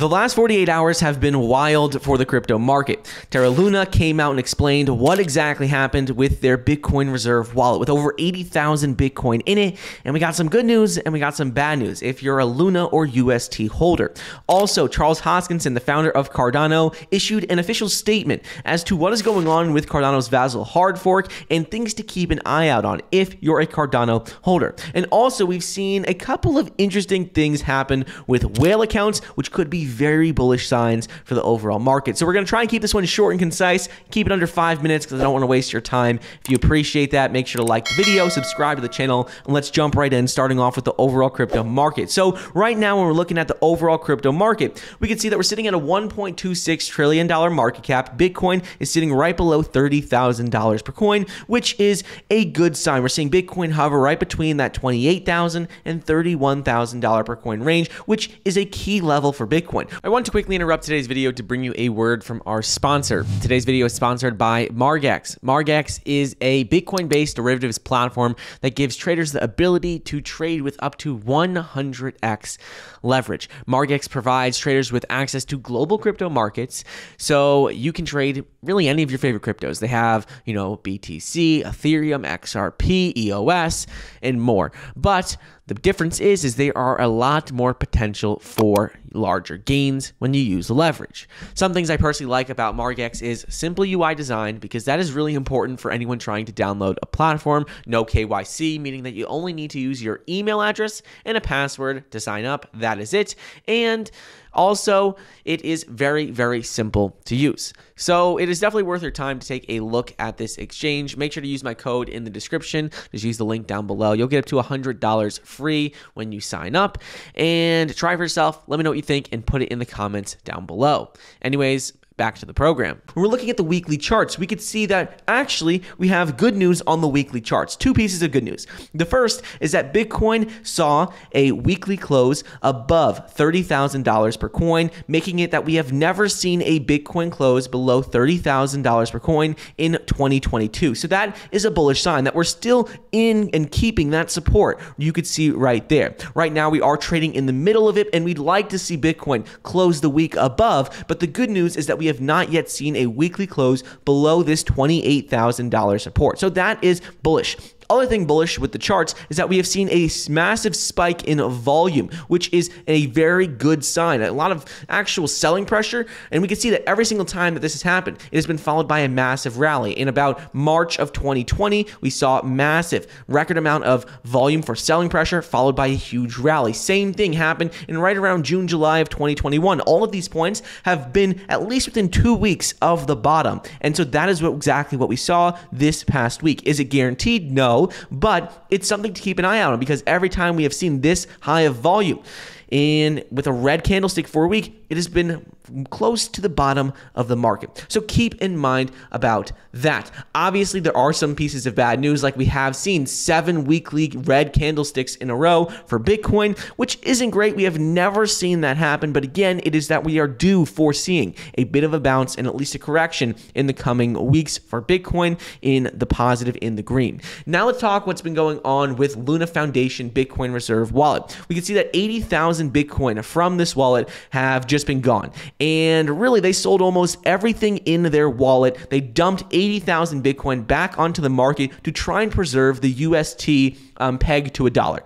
The last 48 hours have been wild for the crypto market. Terra Luna came out and explained what exactly happened with their Bitcoin reserve wallet with over 80,000 Bitcoin in it. And we got some good news and we got some bad news if you're a Luna or UST holder. Also, Charles Hoskinson, the founder of Cardano, issued an official statement as to what is going on with Cardano's Vassal hard fork and things to keep an eye out on if you're a Cardano holder. And also, we've seen a couple of interesting things happen with whale accounts, which could be very bullish signs for the overall market. So we're going to try and keep this one short and concise, keep it under 5 minutes because I don't want to waste your time. If you appreciate that, make sure to like the video, subscribe to the channel, and let's jump right in, starting off with the overall crypto market. So right now, when we're looking at the overall crypto market, we can see that we're sitting at a $1.26 trillion market cap. Bitcoin is sitting right below $30,000 per coin, which is a good sign. We're seeing Bitcoin hover right between that $28,000 and $31,000 per coin range, which is a key level for Bitcoin. I want to quickly interrupt today's video to bring you a word from our sponsor. Today's video is sponsored by Margex. Margex is a Bitcoin-based derivatives platform that gives traders the ability to trade with up to 100x leverage. Margex provides traders with access to global crypto markets, so you can trade really any of your favorite cryptos. They have, BTC, Ethereum, XRP, EOS, and more. But the difference is there are a lot more potential for larger gains when you use leverage. Some things I personally like about Margex is simple UI design, because that is really important for anyone trying to download a platform. No KYC, meaning that you only need to use your email address and a password to sign up. That is it. And also, it is very, very simple to use. So it is definitely worth your time to take a look at this exchange. Make sure to use my code in the description. Just use the link down below. You'll get up to $100 free when you sign up. And try for yourself. Let me know what you think and put it in the comments down below. Anyways, back to the program. When we're looking at the weekly charts, we could see that actually we have good news on the weekly charts. Two pieces of good news. The first is that Bitcoin saw a weekly close above $30,000 per coin, making it that we have never seen a Bitcoin close below $30,000 per coin in 2022. So that is a bullish sign that we're still in and keeping that support. You could see right there. Right now we are trading in the middle of it, and we'd like to see Bitcoin close the week above, but the good news is that we have not yet seen a weekly close below this $28,000 support. So that is bullish. Other thing bullish with the charts is that we have seen a massive spike in volume, which is a very good sign. A lot of actual selling pressure, and we can see that every single time that this has happened, it has been followed by a massive rally. In about March of 2020, we saw massive record amount of volume for selling pressure, followed by a huge rally. Same thing happened in right around June, July of 2021. All of these points have been at least within 2 weeks of the bottom. And so that is exactly what we saw this past week. Is it guaranteed? No. But it's something to keep an eye out on, because every time we have seen this high of volume and with a red candlestick for a week, it has been close to the bottom of the market. So keep in mind about that. Obviously, there are some pieces of bad news, like we have seen 7 weekly red candlesticks in a row for Bitcoin, which isn't great. We have never seen that happen. But again, it is that we are due for seeing a bit of a bounce and at least a correction in the coming weeks for Bitcoin in the positive, in the green. Now let's talk what's been going on with Luna Foundation Bitcoin Reserve Wallet. We can see that 80,000 Bitcoin from this wallet have just been gone. And really, they sold almost everything in their wallet. They dumped 80,000 Bitcoin back onto the market to try and preserve the UST peg to $1.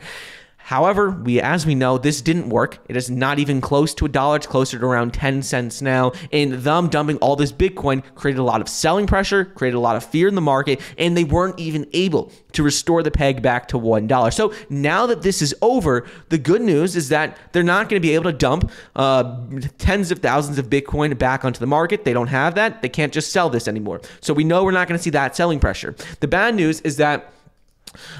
However, as we know, this didn't work. It is not even close to $1. It's closer to around 10 cents now. And them dumping all this Bitcoin created a lot of selling pressure, created a lot of fear in the market, and they weren't even able to restore the peg back to $1. So now that this is over, the good news is that they're not going to be able to dump tens of thousands of Bitcoin back onto the market. They don't have that. They can't just sell this anymore. So we know we're not going to see that selling pressure. The bad news is that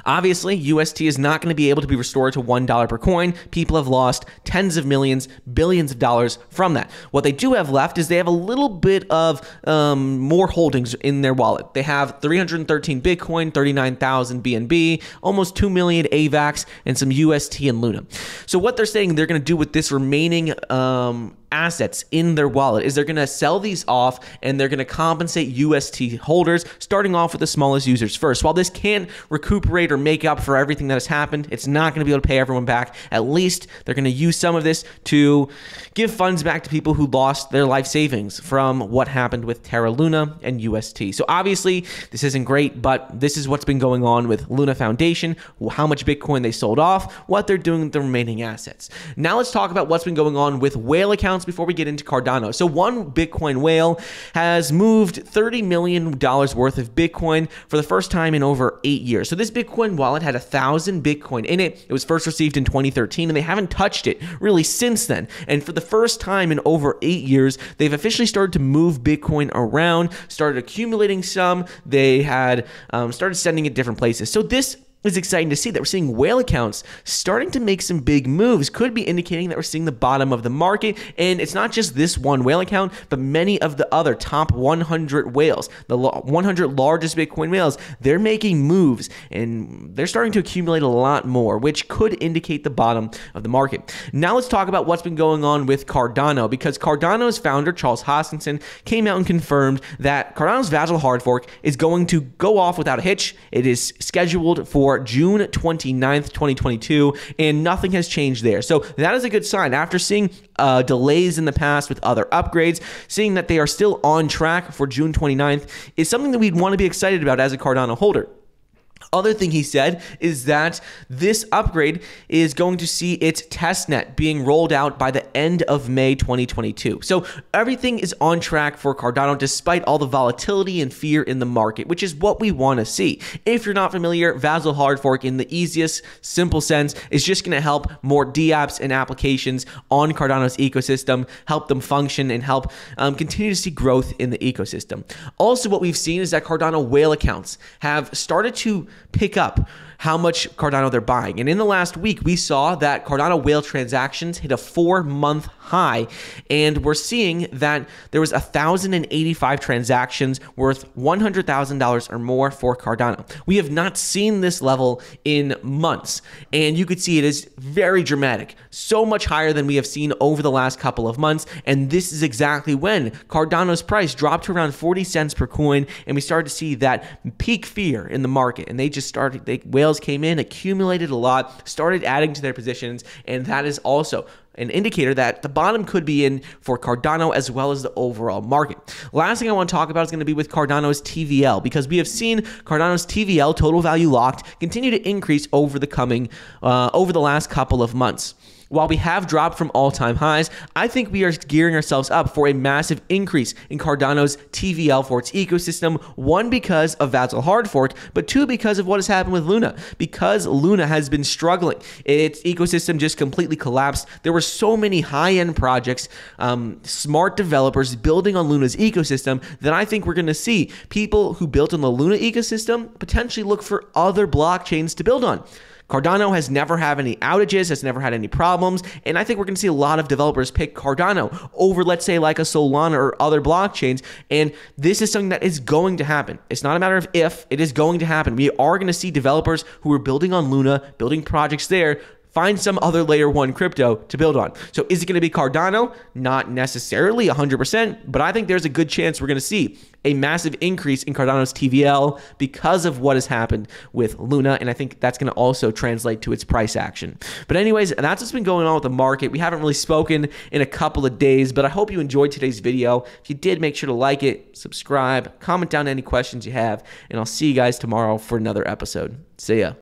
obviously, UST is not going to be able to be restored to $1 per coin. People have lost tens of millions, billions of dollars from that. What they do have left is they have a little bit of more holdings in their wallet. They have 313 Bitcoin, 39,000 BNB, almost 2 million AVAX, and some UST and Luna. So what they're saying they're going to do with this remaining assets in their wallet is they're going to sell these off and they're going to compensate UST holders, starting off with the smallest users first. While this can't recuperate or make up for everything that has happened, it's not going to be able to pay everyone back. At least they're going to use some of this to give funds back to people who lost their life savings from what happened with Terra Luna and UST. So obviously this isn't great, but this is what's been going on with Luna Foundation, how much Bitcoin they sold off, what they're doing with the remaining assets. Now let's talk about what's been going on with whale accounts before we get into Cardano. So one Bitcoin whale has moved $30 million worth of Bitcoin for the first time in over 8 years. So this Bitcoin wallet had 1,000 Bitcoin in it. It was first received in 2013, and they haven't touched it really since then. And for the first time in over 8 years, they've officially started to move Bitcoin around, started accumulating some. They had started sending it different places. So this is exciting to see that we're seeing whale accounts starting to make some big moves. Could be indicating that we're seeing the bottom of the market. And it's not just this one whale account, but many of the other top 100 whales, the 100 largest Bitcoin whales, they're making moves and they're starting to accumulate a lot more, which could indicate the bottom of the market. Now let's talk about what's been going on with Cardano, because Cardano's founder, Charles Hoskinson, came out and confirmed that Cardano's Vassal hard fork is going to go off without a hitch. It is scheduled for June 29th, 2022, and nothing has changed there. So that is a good sign. After seeing delays in the past with other upgrades, seeing that they are still on track for June 29th is something that we'd want to be excited about as a Cardano holder. Other thing he said is that this upgrade is going to see its testnet being rolled out by the end of May 2022. So everything is on track for Cardano despite all the volatility and fear in the market, which is what we want to see. If you're not familiar, Vassal hard fork in the easiest, simple sense is just going to help more dApps and applications on Cardano's ecosystem, help them function and help continue to see growth in the ecosystem. Also, what we've seen is that Cardano whale accounts have started to pick up how much Cardano they're buying. And in the last week, we saw that Cardano whale transactions hit a 4-month high. And we're seeing that there was 1,085 transactions worth $100,000 or more for Cardano. We have not seen this level in months. And you could see it is very dramatic, so much higher than we have seen over the last couple of months. And this is exactly when Cardano's price dropped to around 40 cents per coin. And we started to see that peak fear in the market. And they just started, whales came in, accumulated a lot, started adding to their positions, and that is also an indicator that the bottom could be in for Cardano as well as the overall market. Last thing I want to talk about is going to be with Cardano's TVL, because we have seen Cardano's TVL, total value locked, continue to increase over the last couple of months. While we have dropped from all-time highs, I think we are gearing ourselves up for a massive increase in Cardano's TVL for its ecosystem. One, because of Vassal hard fork, but two, because of what has happened with Luna. Because Luna has been struggling, its ecosystem just completely collapsed. There were so many high-end projects, smart developers building on Luna's ecosystem that I think we're going to see people who built on the Luna ecosystem potentially look for other blockchains to build on. Cardano has never had any outages, has never had any problems, and I think we're going to see a lot of developers pick Cardano over, let's say, like a Solana or other blockchains, and this is something that is going to happen. It's not a matter of if, it is going to happen. We are going to see developers who are building on Luna, building projects there, find some other layer 1 crypto to build on. So is it going to be Cardano? Not necessarily 100%, but I think there's a good chance we're going to see a massive increase in Cardano's TVL because of what has happened with Luna, and I think that's going to also translate to its price action. But anyways, that's what's been going on with the market. We haven't really spoken in a couple of days, but I hope you enjoyed today's video. If you did, make sure to like it, subscribe, comment down any questions you have, and I'll see you guys tomorrow for another episode. See ya.